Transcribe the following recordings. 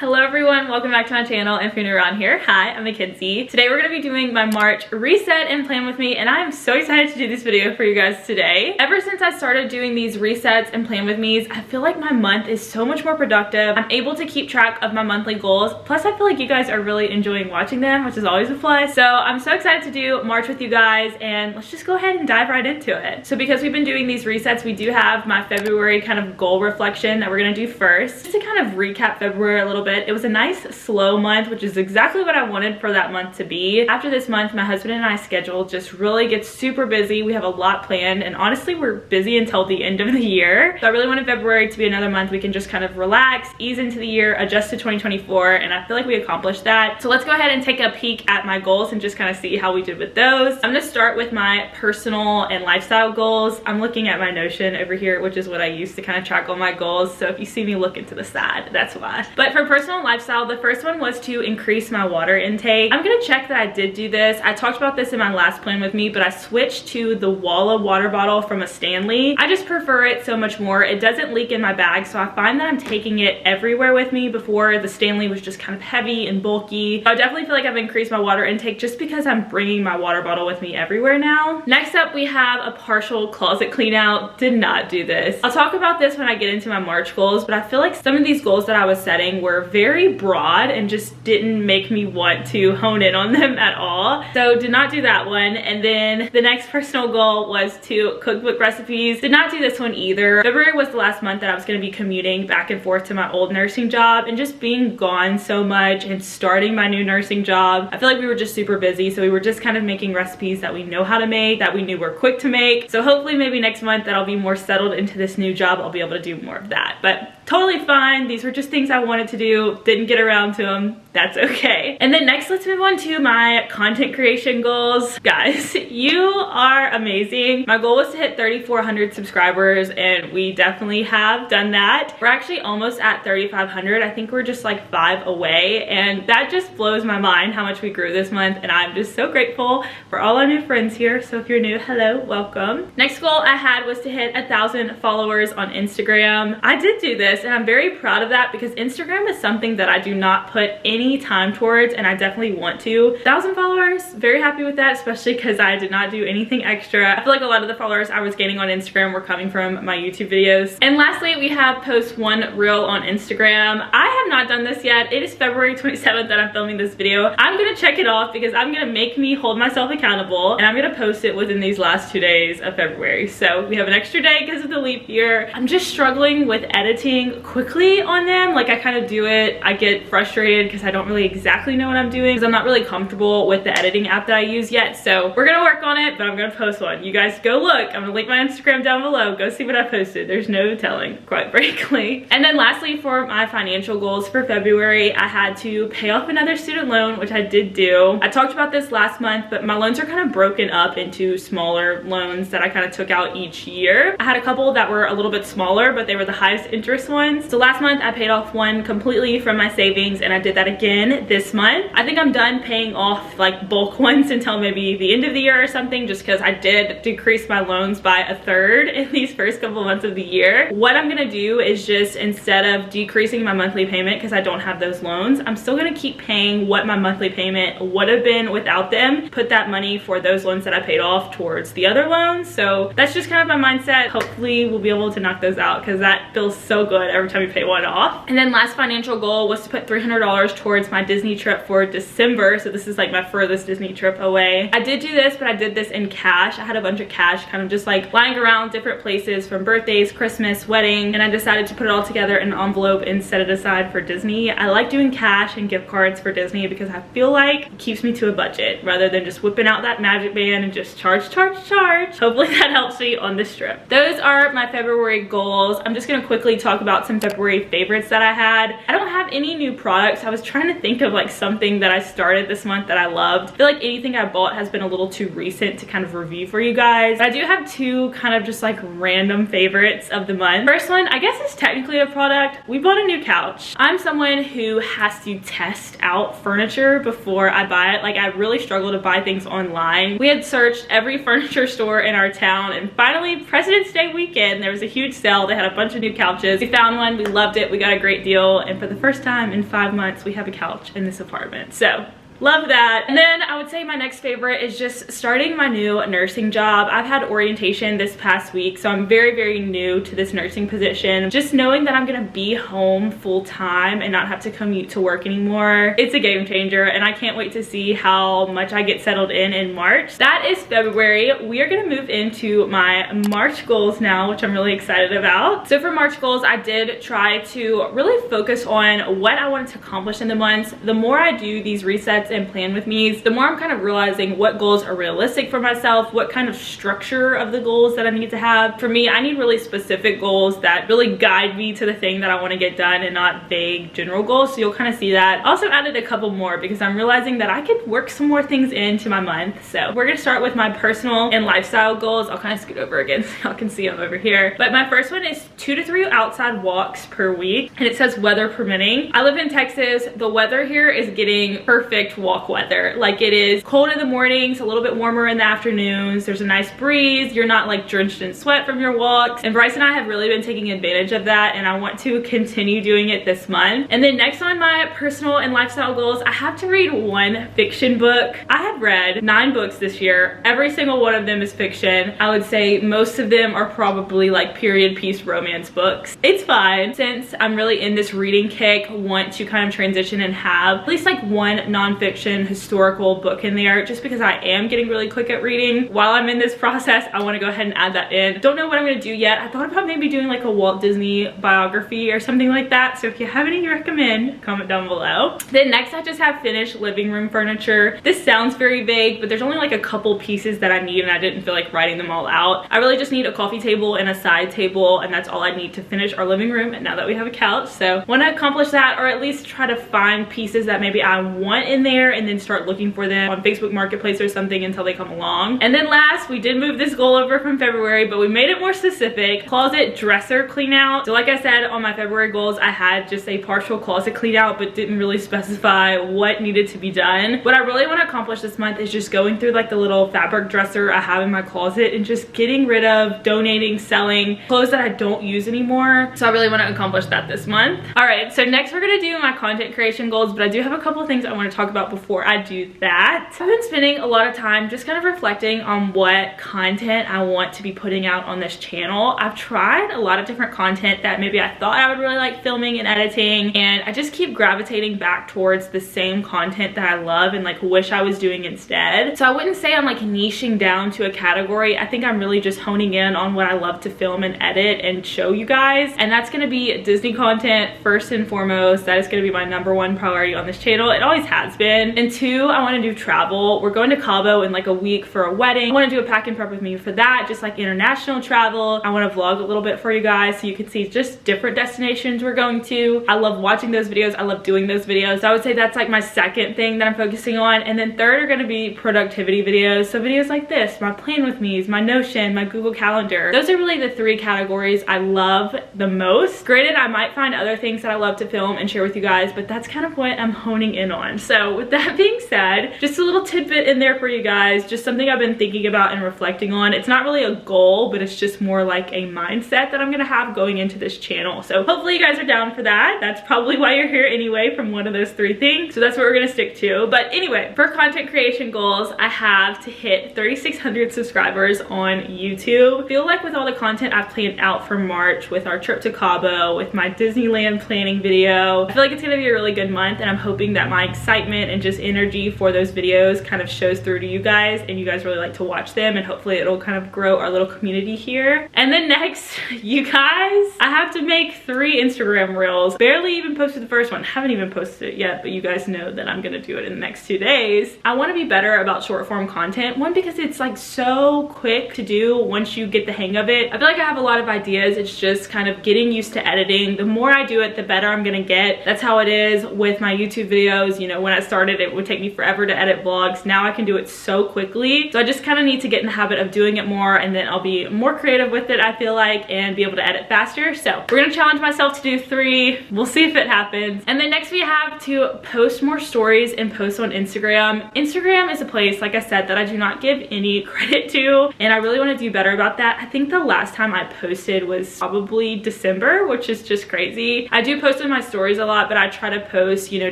Hello everyone, welcome back to my channel. If you're new around here, hi, I'm Mackenzie. Today we're going to be doing my March reset and plan with me, and I am so excited to do this video for you guys today. Ever since I started doing these resets and plan with me's, I feel like my month is so much more productive. I'm able to keep track of my monthly goals, plus I feel like you guys are really enjoying watching them, which is always a plus. So I'm so excited to do March with you guys, and let's just go ahead and dive right into it. So because we've been doing these resets, we do have my February kind of goal reflection that we're going to do first. Just to kind of recap February a little bit, it was a nice slow month, which is exactly what I wanted for that month to be. After this month, my husband and I's schedule just really gets super busy. We have a lot planned, and honestly we're busy until the end of the year. So I really wanted February to be another month we can just kind of relax, ease into the year, adjust to 2024, and I feel like we accomplished that. So let's go ahead and take a peek at my goals and just kind of see how we did with those. I'm gonna start with my personal and lifestyle goals. I'm looking at my Notion over here, which is what I use to kind of track all my goals. So if you see me looking to the side, that's why. But for personal and lifestyle, the first one was to increase my water intake. I'm gonna check that I did do this. I talked about this in my last plan with me, but I switched to the Walla water bottle from a Stanley. I just prefer it so much more. It doesn't leak in my bag, so I find that I'm taking it everywhere with me. Before, the Stanley was just kind of heavy and bulky. I definitely feel like I've increased my water intake just because I'm bringing my water bottle with me everywhere now. Next up, we have a partial closet clean out. Did not do this. I'll talk about this when I get into my March goals, but I feel like some of these goals that I was setting were very broad and just didn't make me want to hone in on them at all. So did not do that one. And then the next personal goal was to cookbook recipes. Did not do this one either. February was the last month that I was going to be commuting back and forth to my old nursing job, and just being gone so much and starting my new nursing job, I feel like we were just super busy. So we were just kind of making recipes that we know how to make, that we knew were quick to make. So hopefully maybe next month that I'll be more settled into this new job, I'll be able to do more of that. But totally fine. These were just things I wanted to do. Didn't get around to them. That's okay. And then next, let's move on to my content creation goals. Guys, you are amazing. My goal was to hit 3,400 subscribers, and we definitely have done that. We're actually almost at 3,500. I think we're just like 5 away, and that just blows my mind how much we grew this month, and I'm just so grateful for all our new friends here. So if you're new, hello, welcome. Next goal I had was to hit 1,000 followers on Instagram. I did do this, and I'm very proud of that because Instagram is something that I do not put any time towards, and I definitely want to. 1,000 followers, very happy with that, especially because I did not do anything extra. I feel like a lot of the followers I was gaining on Instagram were coming from my YouTube videos. And lastly, we have post one reel on Instagram. I have not done this yet. It is February 27th that I'm filming this video. I'm gonna check it off because I'm gonna make me hold myself accountable, and I'm gonna post it within these last 2 days of February. So we have an extra day because of the leap year. I'm just struggling with editing quickly on them. Like, I kind of do it, I get frustrated because I don't really exactly know what I'm doing because I'm not really comfortable with the editing app that I use yet. So we're gonna work on it, but I'm gonna post one. You guys go look. I'm gonna link my Instagram down below. Go see what I posted. There's no telling, quite frankly. And then lastly, for my financial goals for February, I had to pay off another student loan, which I did do. I talked about this last month, but my loans are kind of broken up into smaller loans that I kind of took out each year. I had a couple that were a little bit smaller, but they were the highest interest ones. So last month I paid off one completely from my savings, and I did that again this month. I think I'm done paying off like bulk ones until maybe the end of the year or something, just because I did decrease my loans by 1/3 in these first couple months of the year. What I'm gonna do is just, instead of decreasing my monthly payment because I don't have those loans, I'm still gonna keep paying what my monthly payment would have been without them, put that money for those loans that I paid off towards the other loans. So that's just kind of my mindset. Hopefully we'll be able to knock those out because that feels so good every time you pay one off. And then last financial goal was to put $300 towards my Disney trip for December. So this is like my furthest Disney trip away. I did do this, but I did this in cash. I had a bunch of cash kind of just like lying around different places from birthdays, Christmas, wedding, and I decided to put it all together in an envelope and set it aside for Disney. I like doing cash and gift cards for Disney because I feel like it keeps me to a budget rather than just whipping out that magic band and just charge. Hopefully that helps me on this trip. Those are my February goals. I'm just gonna quickly talk about some February favorites that I had. I don't have any new products. I was trying to think of like something that I started this month that I loved. I feel like anything I bought has been a little too recent to kind of review for you guys. But I do have two kind of just like random favorites of the month. First one, I guess it's technically a product. We bought a new couch. I'm someone who has to test out furniture before I buy it. Like, I really struggle to buy things online. We had searched every furniture store in our town, and finally President's Day weekend there was a huge sale. They had a bunch of new couches. We found one, we loved it, we got a great deal, and for the first time in 5 months we have a couch in this apartment. So love that. And then I would say my next favorite is just starting my new nursing job. I've had orientation this past week, so I'm very, very new to this nursing position. Just knowing that I'm gonna be home full time and not have to commute to work anymore, it's a game changer, and I can't wait to see how much I get settled in March. That is February. We are gonna move into my March goals now, which I'm really excited about. So for March goals, I did try to really focus on what I wanted to accomplish in the months. The more I do these resets and plan with me's, the more I'm kind of realizing what goals are realistic for myself, what kind of structure of the goals that I need to have. For me, I need really specific goals that really guide me to the thing that I want to get done, and not vague general goals. So you'll kind of see that. Also added a couple more because I'm realizing that I could work some more things into my month. So we're gonna start with my personal and lifestyle goals. I'll kind of scoot over again so y'all can see them over here. But my first one is 2 to 3 outside walks per week, and it says weather permitting. I live in Texas. The weather here is getting perfect walk weather. Like, it is cold in the mornings, a little bit warmer in the afternoons, there's a nice breeze, you're not like drenched in sweat from your walks, and Bryce and I have really been taking advantage of that, and I want to continue doing it this month. And then next on my personal and lifestyle goals, I have to read 1 fiction book. I have read 9 books this year. Every single one of them is fiction. I would say most of them are probably like period piece romance books. It's fine, since I'm really in this reading kick, want to kind of transition and have at least like 1 nonfiction historical book in there, just because I am getting really quick at reading. While I'm in this process, I want to go ahead and add that in. Don't know what I'm going to do yet. I thought about maybe doing like a Walt Disney biography or something like that, so if you have any you recommend, comment down below. Then next, I just have finished living room furniture. This sounds very vague, but there's only like a couple pieces that I need, and I didn't feel like writing them all out. I really just need a coffee table and a side table, and that's all I need to finish our living room, and now that we have a couch. So want to accomplish that, or at least try to find pieces that maybe I want in there, and then start looking for them on Facebook Marketplace or something until they come along. And then last, we did move this goal over from February, but we made it more specific. Closet dresser clean out. So like I said, on my February goals, I had just a partial closet clean out, but didn't really specify what needed to be done. What I really want to accomplish this month is just going through like the little fabric dresser I have in my closet and just getting rid of, donating, selling clothes that I don't use anymore. So I really want to accomplish that this month. All right, so next we're going to do my content creation goals, but I do have a couple of things I want to talk about before I do that. I've been spending a lot of time just kind of reflecting on what content I want to be putting out on this channel. I've tried a lot of different content that maybe I thought I would really like filming and editing, and I just keep gravitating back towards the same content that I love and like wish I was doing instead. So I wouldn't say I'm like niching down to a category. I think I'm really just honing in on what I love to film and edit and show you guys, and that's going to be Disney content first and foremost. That is going to be my #1 priority on this channel. It always has been. And 2, I want to do travel. We're going to Cabo in like a week for a wedding. I want to do a pack and prep with me for that, just like international travel. I want to vlog a little bit for you guys so you can see just different destinations we're going to. I love watching those videos. I love doing those videos. So I would say that's like my second thing that I'm focusing on. And then third are going to be productivity videos. So videos like this, my plan with me's, my Notion, my Google Calendar. Those are really the 3 categories I love the most. Granted, I might find other things that I love to film and share with you guys, but that's kind of what I'm honing in on. So with that being said, just a little tidbit in there for you guys, just something I've been thinking about and reflecting on. It's not really a goal, but it's just more like a mindset that I'm gonna have going into this channel. So hopefully you guys are down for that. That's probably why you're here anyway, from one of those 3 things. So that's what we're gonna stick to. But anyway, for content creation goals, I have to hit 3,600 subscribers on YouTube. I feel like with all the content I've planned out for March, with our trip to Cabo, with my Disneyland planning video, I feel like it's gonna be a really good month, and I'm hoping that my excitement and just energy for those videos kind of shows through to you guys, and you guys really like to watch them, and hopefully it'll kind of grow our little community here. And then next, you guys, I have to make 3 Instagram reels. Barely even posted the first one. Haven't even posted it yet, but you guys know that I'm gonna do it in the next 2 days. I want to be better about short form content. One, because it's like so quick to do once you get the hang of it. I feel like I have a lot of ideas. It's just kind of getting used to editing. The more I do it, the better I'm gonna get. That's how it is with my YouTube videos. You know, when I started started, it would take me forever to edit vlogs. Now I can do it so quickly. So I just kind of need to get in the habit of doing it more, and then I'll be more creative with it, I feel like, and be able to edit faster. So we're gonna challenge myself to do 3. We'll see if it happens. And then next we have to post more stories and post on Instagram. Instagram is a place, like I said, that I do not give any credit to, and I really want to do better about that. I think the last time I posted was probably December, which is just crazy. I do post in my stories a lot, but I try to post, you know,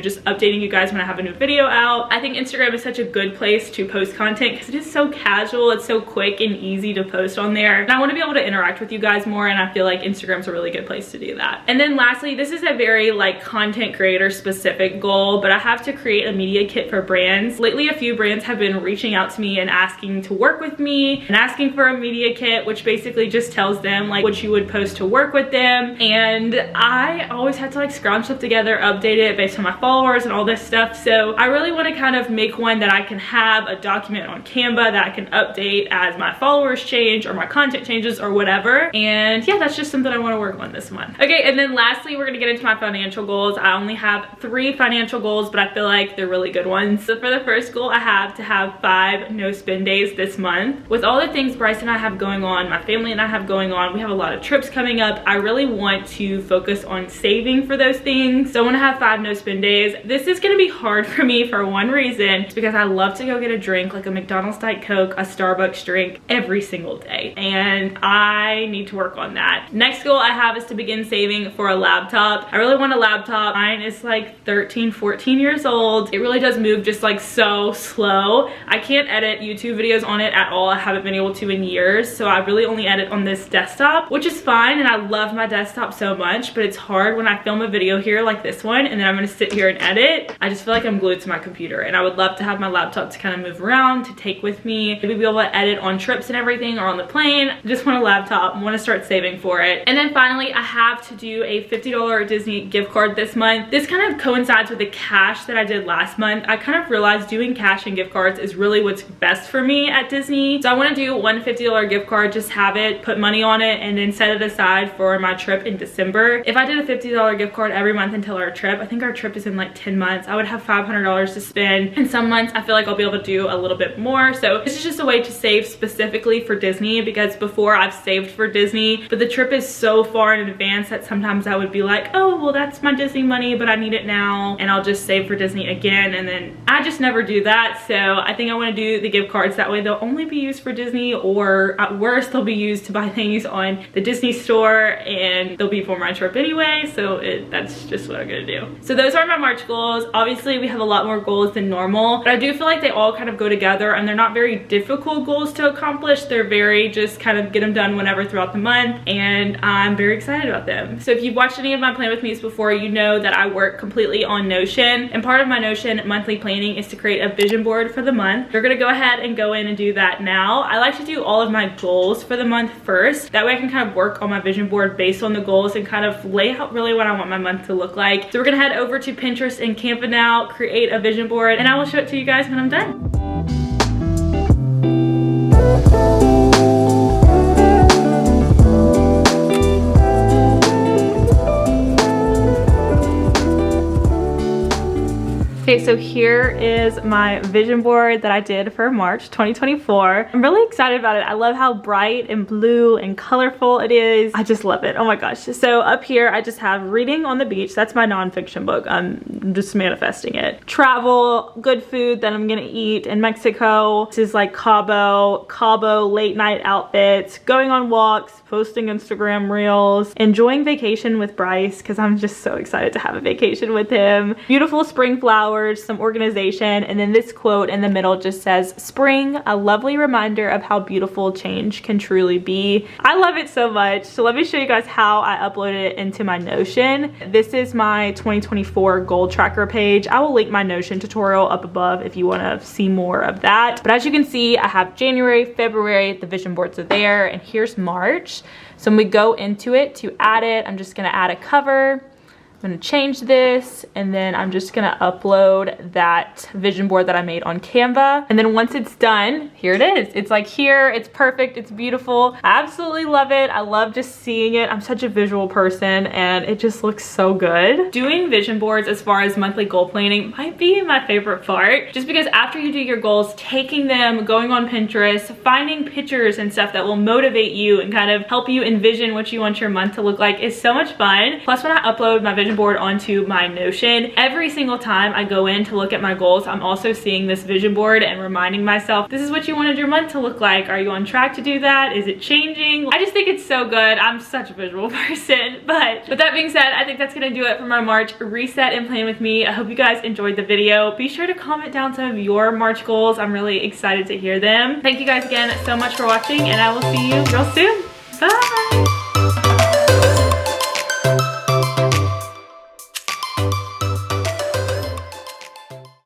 just updating you guys when I have a new video out. I think Instagram is such a good place to post content because it is so casual, it's so quick and easy to post on there, and I want to be able to interact with you guys more, and I feel like Instagram's a really good place to do that. And then lastly, this is a very like content creator specific goal, but I have to create a media kit for brands. Lately, a few brands have been reaching out to me and asking to work with me and asking for a media kit, which basically just tells them like what you would post to work with them. And I always had to like scrounge stuff together, update it based on my followers and all this stuff. So I really want to kind of make one that I can have a document on Canva that I can update as my followers change or my content changes or whatever. And yeah, that's just something I want to work on this month. Okay, and then lastly, we're gonna get into my financial goals. I only have 3 financial goals, but I feel like they're really good ones. So for the first goal, I have to have 5 no spend days this month. With all the things Bryce and I have going on, my family and I have going on, we have a lot of trips coming up. I really want to focus on saving for those things. So I want to have 5 no spend days. This is going to be hard for me for one reason. It's because I love to go get a drink, like a McDonald's Diet Coke, a Starbucks drink every single day, and I need to work on that. Next goal I have is to begin saving for a laptop. I really want a laptop. Mine is like 13, 14 years old. It really does move just like so slow. I can't edit YouTube videos on it at all. I haven't been able to in years, so I really only edit on this desktop, which is fine, and I love my desktop so much, but it's hard when I film a video here like this one and then I'm gonna sit here and edit. I just feel like I'm glued to my computer, and I would love to have my laptop to kind of move around, to take with me, maybe be able to edit on trips and everything or on the plane. I just want a laptop. I want to start saving for it. And then finally, I have to do a $50 Disney gift card this month. This kind of coincides with the cash that I did last month. I kind of realized doing cash and gift cards is really what's best for me at Disney. So I want to do one $50 gift card, just have it, put money on it, and then set it aside for my trip in December. If I did a $50 gift card every month until our trip, I think our trip is in like 10 months, I would have $500 to spend. In some months, I feel like I'll be able to do a little bit more. So this is just a way to save specifically for Disney, because before I've saved for Disney, but the trip is so far in advance that sometimes I would be like, oh, well, that's my Disney money, but I need it now, and I'll just save for Disney again, and then I just never do that. So I think I want to do the gift cards that way. They'll only be used for Disney, or at worst, they'll be used to buy things on the Disney store, and they'll be for my trip anyway. So that's just what I'm gonna do. So those are my March goals. Obviously, we have a lot more goals than normal, but I do feel like they all kind of go together, and they're not very difficult goals to accomplish. They're very just kind of get them done whenever throughout the month, and I'm very excited about them. So if you've watched any of my Plan With Me's before, you know that I work completely on Notion, and part of my Notion monthly planning is to create a vision board for the month. We're gonna go ahead and go in and do that now. I like to do all of my goals for the month first. That way I can kind of work on my vision board based on the goals and kind of lay out really what I want my month to look like. So we're gonna head over to Pinterest and Canva now, create a vision board, and I will show it to you guys when I'm done. Okay, so here is my vision board that I did for March 2024. I'm really excited about it. I love how bright and blue and colorful it is. I just love it. Oh my gosh. So up here, I just have reading on the beach. That's my nonfiction book. I'm just manifesting it. Travel, good food that I'm gonna eat in Mexico. This is like Cabo late night outfits, going on walks, posting Instagram reels, enjoying vacation with Bryce, because I'm just so excited to have a vacation with him. Beautiful spring flowers, some organization, and then this quote in the middle just says, "Spring, a lovely reminder of how beautiful change can truly be." I love it so much. So let me show you guys how I uploaded it into my Notion. This is my 2024 goal tracker page. I will link my Notion tutorial up above if you want to see more of that. But as you can see, I have January, February, the vision boards are there, and here's March. So when we go into it to add it, I'm just gonna add a cover. gonna change this, and then I'm just gonna upload that vision board that I made on Canva. And then once it's done, here it is. It's like here, it's perfect, it's beautiful. I absolutely love it. I love just seeing it. I'm such a visual person and it just looks so good. Doing vision boards as far as monthly goal planning might be my favorite part, just because after you do your goals, taking them, going on Pinterest, finding pictures and stuff that will motivate you and kind of help you envision what you want your month to look like is so much fun. Plus, when I upload my vision board onto my Notion, every single time I go in to look at my goals, I'm also seeing this vision board and reminding myself, this is what you wanted your month to look like. Are you on track to do that? Is it changing? I just think it's so good. I'm such a visual person. But with that being said, I think that's gonna do it for my March reset and plan with me. I hope you guys enjoyed the video. Be sure to comment down some of your March goals. I'm really excited to hear them. Thank you guys again so much for watching, and I will see you real soon. Bye.